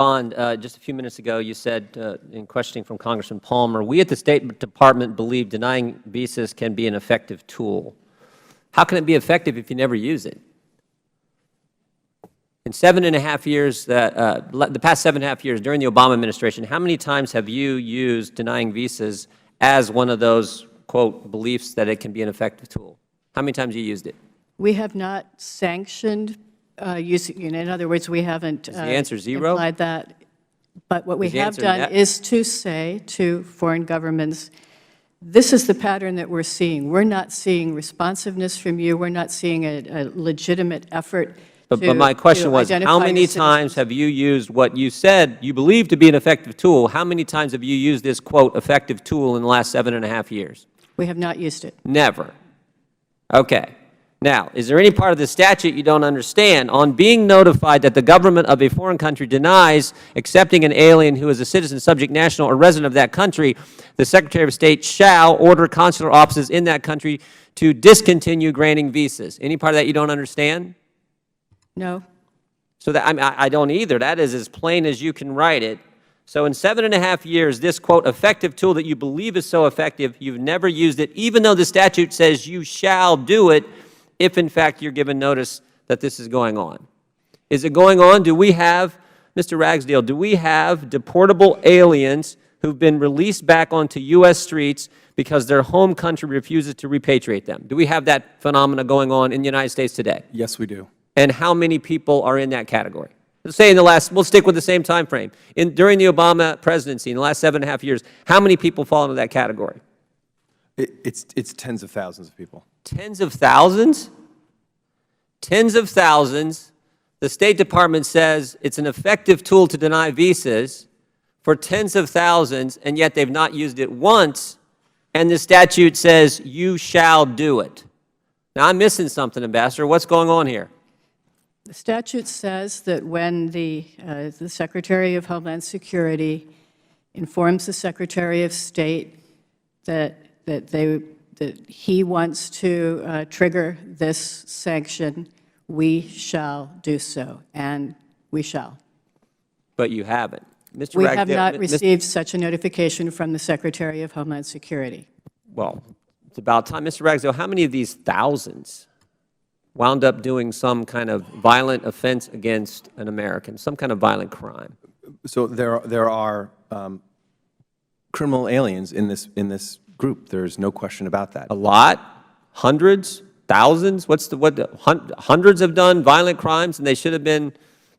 Bond, just a few minutes ago, you said in questioning from Congressman Palmer, we at the State Department believe denying visas can be an effective tool. How can it be effective if you never use it? In 7.5 years, the past 7.5 years during the Obama administration, how many times have you used denying visas as one of those, quote, beliefs that it can be an effective tool? How many times have you used it? We have not sanctioned using, in other words, we haven't Is the answer zero? implied that. But what we have done is to say to foreign governments, this is the pattern that we're seeing. We're not seeing responsiveness from you. We're not seeing a legitimate effort But my question was, how many times have you used what you said you believe to be an effective tool? How many times have you used this, quote, effective tool in the last 7.5 years? We have not used it. Never. Okay. Now, is there any part of the statute you don't understand? On being notified that the government of a foreign country denies accepting an alien who is a citizen, subject, national, or resident of that country, the Secretary of State shall order consular offices in that country to discontinue granting visas. Any part of that you don't understand? No. So that, I don't either. That is as plain as you can write it. So in 7.5 years, this, quote, effective tool that you believe is so effective, you've never used it, even though the statute says you shall do it if, in fact, you're given notice that this is going on. Is it going on? Do we have, Mr. Ragsdale, do we have deportable aliens who've been released back onto U.S. streets because their home country refuses to repatriate them? Do we have that phenomena going on in the United States today? Yes, we do. And how many people are in that category? Let's say in the last, we'll stick with the same time frame. During the Obama presidency, in the last 7.5 years, how many people fall into that category? It's tens of thousands of people. Tens of thousands? Tens of thousands. The State Department says it's an effective tool to deny visas for tens of thousands, and yet they've not used it once, and the statute says you shall do it. Now, I'm missing something, Ambassador. What's going on here? The statute says that when the Secretary of Homeland Security informs the Secretary of State that he wants to trigger this sanction, we shall do so, and we shall. But you haven't. Mr. We have not received such a notification from the Secretary of Homeland Security. Well, it's about time. Mr. Ragsdale, how many of these thousands wound up doing some kind of violent offense against an American, some kind of violent crime? So there are criminal aliens in this group. There's no question about that. A lot? Hundreds? Thousands? Hundreds have done violent crimes, and there should have been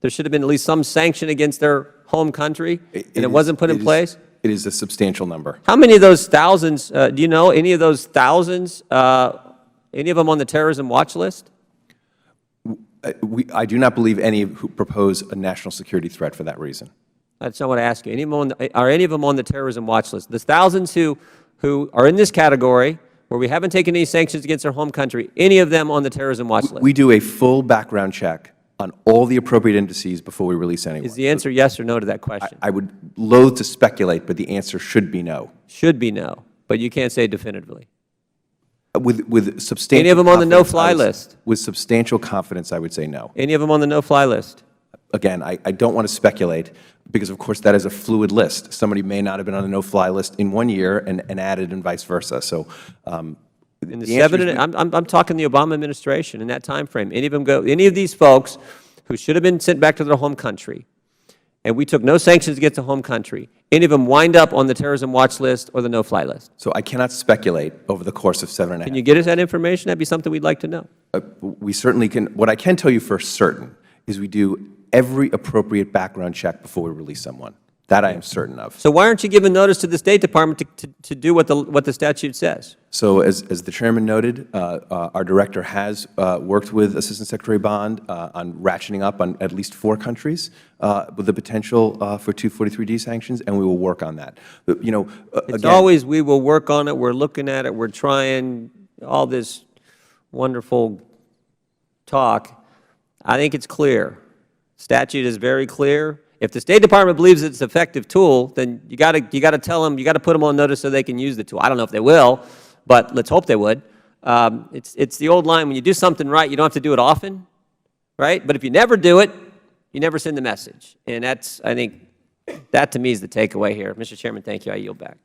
at least some sanction against their home country, and it wasn't put in place? It is a substantial number. How many of those thousands, do you know any of those thousands, any of them on the terrorism watch list? I do not believe any who propose a national security threat for that reason. That's not what I asked you. Are any of them on the terrorism watch list? There's thousands who are in this category where we haven't taken any sanctions against their home country, any of them on the terrorism watch list? We do a full background check on all the appropriate indices before we release anyone. Is the answer yes or no to that question? I would loathe to speculate, but the answer should be no. Should be no, but you can't say definitively. With substantial Any of them on the no-fly list? With substantial confidence, I would say no. Any of them on the no-fly list? Again, I don't want to speculate because, of course, that is a fluid list. Somebody may not have been on the no-fly list in 1 year and added and vice versa. So, I'm talking the Obama administration in that time frame. Any of these folks who should have been sent back to their home country, and we took no sanctions against the home country, any of them wind up on the terrorism watch list or the no-fly list? So I cannot speculate over the course of 7.5. Can you get us that information? That'd be something we'd like to know. We certainly can. What I can tell you for certain is we do every appropriate background check before we release someone. That I am certain of. So why aren't you giving notice to the State Department to do what the statute says? So as the Chairman noted, our Director has worked with Assistant Secretary Bond on ratcheting up on at least 4 countries with the potential for 243D sanctions, and we will work on that. But, you know, it's always we will work on it, we're looking at it, we're trying, all this wonderful talk. I think it's clear. Statute is very clear. If the State Department believes it's an effective tool, then you got to tell them, you got to put them on notice so they can use the tool. I don't know if they will, but let's hope they would. It's the old line: when you do something right, you don't have to do it often, right? But if you never do it, You never send the message. And that's, I think, that to me is the takeaway here. Mr. Chairman, thank you. I yield back.